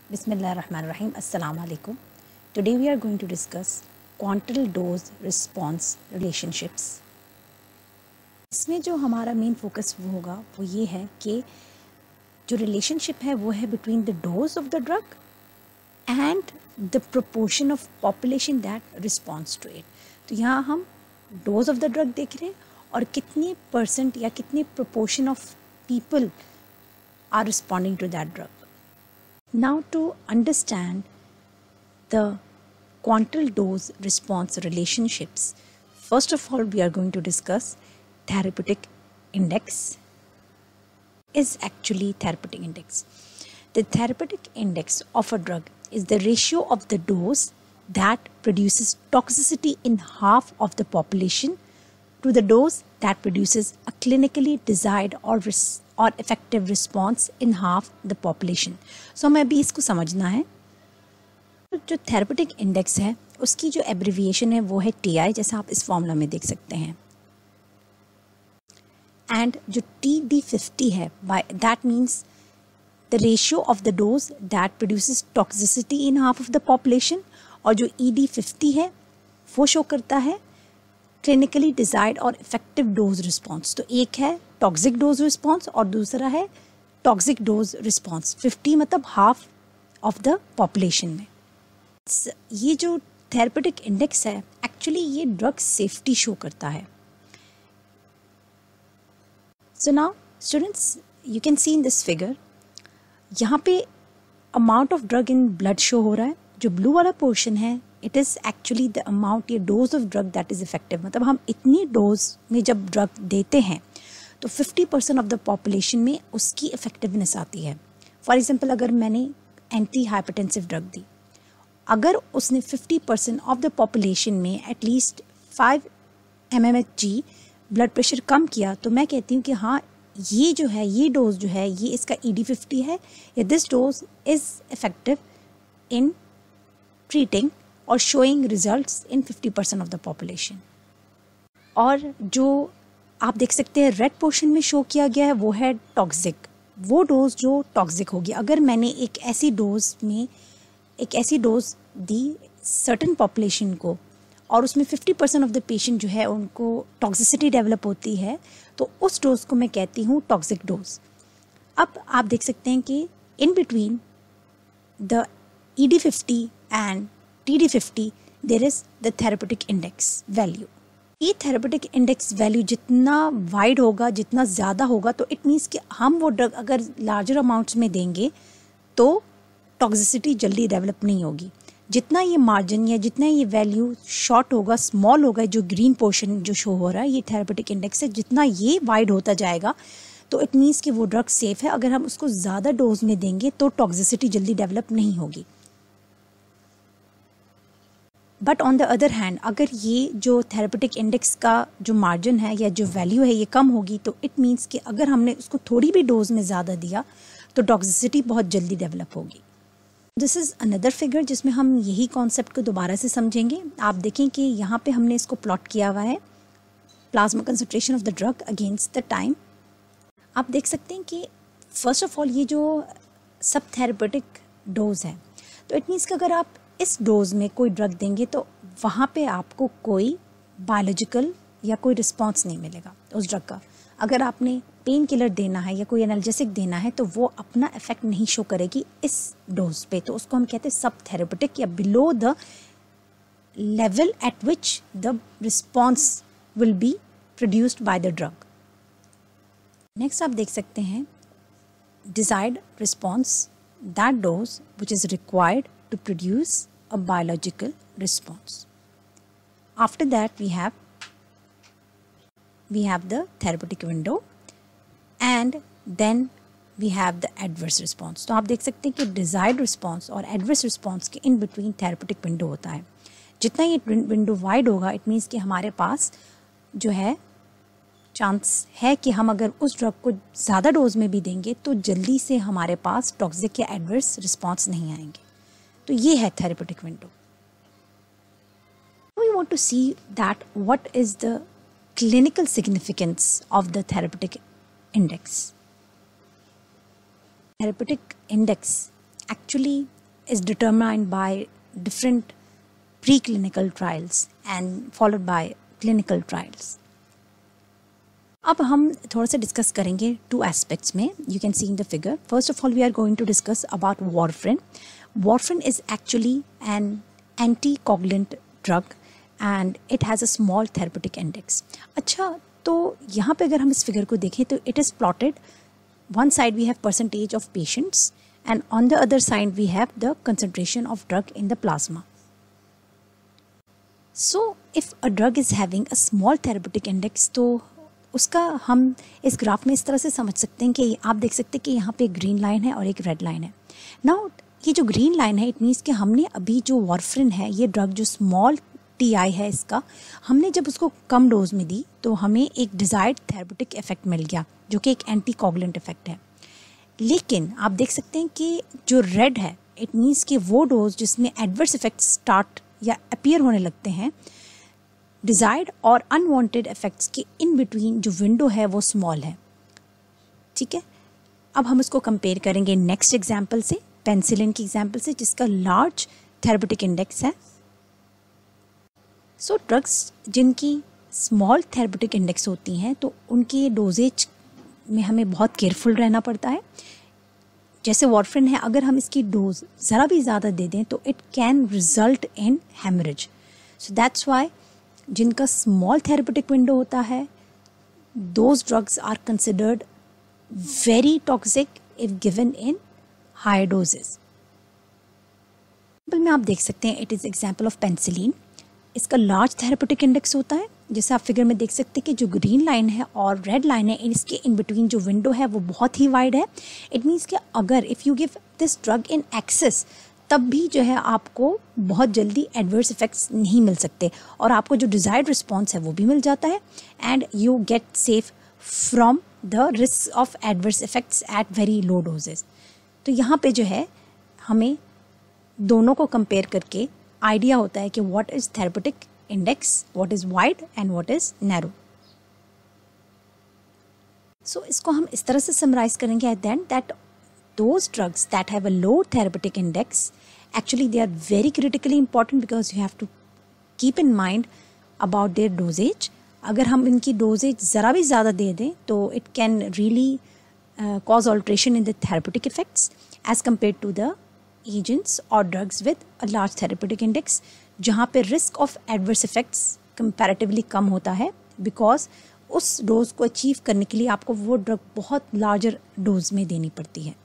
Bismillahirrahmanirrahim. Assalamu alaikum. Today we are going to discuss quantal dose response relationships. इसमें जो हमारा main focus वो होगा वो ये है कि जो रिलेशनशिप है वो है between the dose of the drug and the proportion of population that responds to it. तो यहाँ हम डोज ऑफ द ड्रग देख रहे हैं और कितने परसेंट या कितने proportion of people are responding to that drug. Now to understand the quantal dose response relationships, first of all we are going to discuss therapeutic index. Is actually therapeutic index. The therapeutic index of a drug is the ratio of the dose that produces toxicity in half of the population to the dose that produces a clinically desired or effective response in half the population. So हमें अभी इसको समझना है. जो therapeutic index है उसकी जो abbreviation है वो है TI, जैसा आप इस फॉर्मूला में देख सकते हैं. एंड जो TD50 है that means the ratio of the dose that produces toxicity in half of the population, और जो ED50 है वो शो करता है क्लिनिकली डिजायर्ड और इफेक्टिव डोज रिस्पॉन्स. तो एक है टॉक्सिक डोज रिस्पॉन्स और दूसरा है टॉक्सिक डोज रिस्पॉन्स. 50 मतलब हाफ ऑफ द पॉपुलेशन में. ये जो थेरेपेटिक इंडेक्स है एक्चुअली ये ड्रग सेफ्टी शो करता है. So now students you can see in this figure, यहाँ पे amount of drug in blood show हो रहा है. जो ब्लू वाला पोर्शन है it is actually the amount या dose of drug that is effective. मतलब हम इतनी डोज में जब ड्रग देते हैं तो 50% ऑफ द पॉपुलेशन में उसकी इफेक्टिवनेस आती है. फॉर एग्जांपल अगर मैंने एंटी हाइपरटेंसिव ड्रग दी, अगर उसने 50% ऑफ द पॉपुलेशन में एटलीस्ट 5 mmHg ब्लड प्रेशर कम किया, तो मैं कहती हूँ कि हाँ ये जो है ये डोज जो है ये इसका ED50 है, या this dose is effective in treating और showing results in 50% of the population. और जो आप देख सकते हैं रेड पोर्शन में शो किया गया है वो है टॉक्सिक. वो डोज जो टॉक्सिक होगी, अगर मैंने एक ऐसी डोज दी सर्टेन पॉपुलेशन को और उसमें 50% ऑफ द पेशेंट जो है उनको टॉक्सिसिटी डेवलप होती है, तो उस डोज को मैं कहती हूँ टॉक्सिक डोज. अब आप देख सकते हैं कि in between the ED50 and TD50 there is the therapeutic index value. ये थेरेपेटिक इंडेक्स वैल्यू जितना वाइड होगा, जितना ज़्यादा होगा, तो इट मीन्स कि हम वो ड्रग अगर लार्जर अमाउंट्स में देंगे तो टॉक्सिसिटी जल्दी डेवलप नहीं होगी. जितना ये मार्जिन या जितना ये वैल्यू शॉर्ट होगा, स्मॉल होगा, जो ग्रीन पोर्शन जो शो हो रहा है ये थेरेपेटिक इंडेक्स है, जितना ये वाइड होता जाएगा तो इट मीन्स कि वो ड्रग सेफ है. अगर हम उसको ज़्यादा डोज में देंगे तो टॉक्सिसिटी जल्दी डेवलप नहीं होगी. But on the other hand अगर ये जो थेरेपेटिक इंडेक्स का जो मार्जिन है या जो वैल्यू है ये कम होगी, तो इट मीन्स कि अगर हमने उसको थोड़ी भी डोज में ज़्यादा दिया तो टॉक्सिसिटी बहुत जल्दी डेवलप होगी. दिस इज़ अनदर फिगर जिसमें हम यही कॉन्सेप्ट को दोबारा से समझेंगे. आप देखें कि यहाँ पे हमने इसको प्लॉट किया हुआ है plasma concentration of the drug against the time. आप देख सकते हैं कि फर्स्ट ऑफ ऑल ये जो सब थेरेपेटिक डोज है, तो इट मीन्स कि अगर आप इस डोज में कोई ड्रग देंगे तो वहाँ पे आपको कोई बायोलॉजिकल या कोई रिस्पॉन्स नहीं मिलेगा उस ड्रग का. अगर आपने पेन किलर देना है या कोई एनाल्जेसिक देना है तो वो अपना इफेक्ट नहीं शो करेगी इस डोज पे, तो उसको हम कहते हैं सब थेरेपेटिक या below the level eight which the response will be produced by the drug. Next आप देख सकते हैं desired response, that does which is required to produce a biological response. After that we have the therapeutic window and then we have the adverse response. तो आप देख सकते हैं कि desired response और adverse response के in between therapeutic window होता है. जितना ये window wide होगा it means कि हमारे पास जो है चांस है कि हम अगर उस ड्रग को ज़्यादा डोज में भी देंगे तो जल्दी से हमारे पास टॉक्सिक या एडवर्स रिस्पॉन्स नहीं आएंगे. तो ये है therapeutic window. We want to see that what is the clinical significance of the therapeutic index. Therapeutic index actually is determined by different preclinical trials and followed by clinical trials. अब हम थोड़ा सा discuss करेंगे two aspects में. You can see in the figure. First of all we are going to discuss about warfarin. Warfarin is actually an anticoagulant drug and it has a small therapeutic index. अच्छा, तो यहाँ पे अगर हम इस figure को देखें तो it is plotted. One side we have percentage of patients and on the other side we have the concentration of drug in the plasma. So if a drug is having a small therapeutic index, तो उसका हम इस graph में इस तरह से समझ सकते हैं कि आप देख सकते हैं कि यहाँ पे एक ग्रीन लाइन है और एक रेड लाइन है. नाउ ये जो ग्रीन लाइन है इट मीन्स कि हमने अभी जो वारफरिन है, ये ड्रग जो स्मॉल TI है इसका, हमने जब उसको कम डोज में दी तो हमें एक डिजायर्ड थेरेप्यूटिक इफेक्ट मिल गया जो कि एक एंटीकोगुलेंट इफेक्ट है. लेकिन आप देख सकते हैं कि जो रेड है इट मीन्स कि वो डोज जिसमें एडवर्स इफेक्ट्स स्टार्ट या अपीयर होने लगते हैं, डिजायर्ड और अनवांटेड इफेक्ट्स के इन बिटवीन जो विंडो है वो स्मॉल है. ठीक है, अब हम इसको कंपेयर करेंगे नेक्स्ट एग्जाम्पल से, पेनिसिलिन की एग्जाम्पल से जिसका लार्ज थेरेप्यूटिक इंडेक्स है. सो ड्रग्स जिनकी स्मॉल थेरेप्यूटिक इंडेक्स होती हैं तो उनके डोजेज में हमें बहुत केयरफुल रहना पड़ता है. जैसे वारफरिन है, अगर हम इसकी डोज ज़रा भी ज़्यादा दे दें तो it can result in haemorrhage. So that's why जिनका स्मॉल थेरेप्यूटिक विंडो होता है those drugs are considered very toxic if given in high doses. में आप देख सकते हैं it is example of penicillin. इसका लार्ज थेरेप्यूटिक इंडेक्स होता है. जैसे आप फिगर में देख सकते हैं कि जो ग्रीन लाइन है और रेड लाइन है इसके इन बिटवीन जो विंडो है वो बहुत ही वाइड है. इट मीन्स कि अगर if you give this drug in excess तब भी जो है आपको बहुत जल्दी एडवर्स इफेक्ट्स नहीं मिल सकते और आपको जो डिज़ायर्ड रिस्पॉन्स है वो भी मिल जाता है and you get safe from the risk of adverse effects at very low doses. तो यहाँ पे जो है हमें दोनों को कंपेयर करके आइडिया होता है कि what is therapeutic index, what is wide and what is narrow. So इसको हम इस तरह से समराइज करेंगे at the end that those drugs that have a low therapeutic index actually they are very critically important because you have to keep in mind about their dosage. अगर हम इनकी doses ज़रा भी ज़्यादा दे दें तो it can really cause alteration in the therapeutic effects as compared to the agents or drugs with a large therapeutic index जहाँ पे risk of adverse effects comparatively कम होता है because उस डोज को अचीव करने के लिए आपको वो ड्रग बहुत लार्जर डोज में देनी पड़ती है.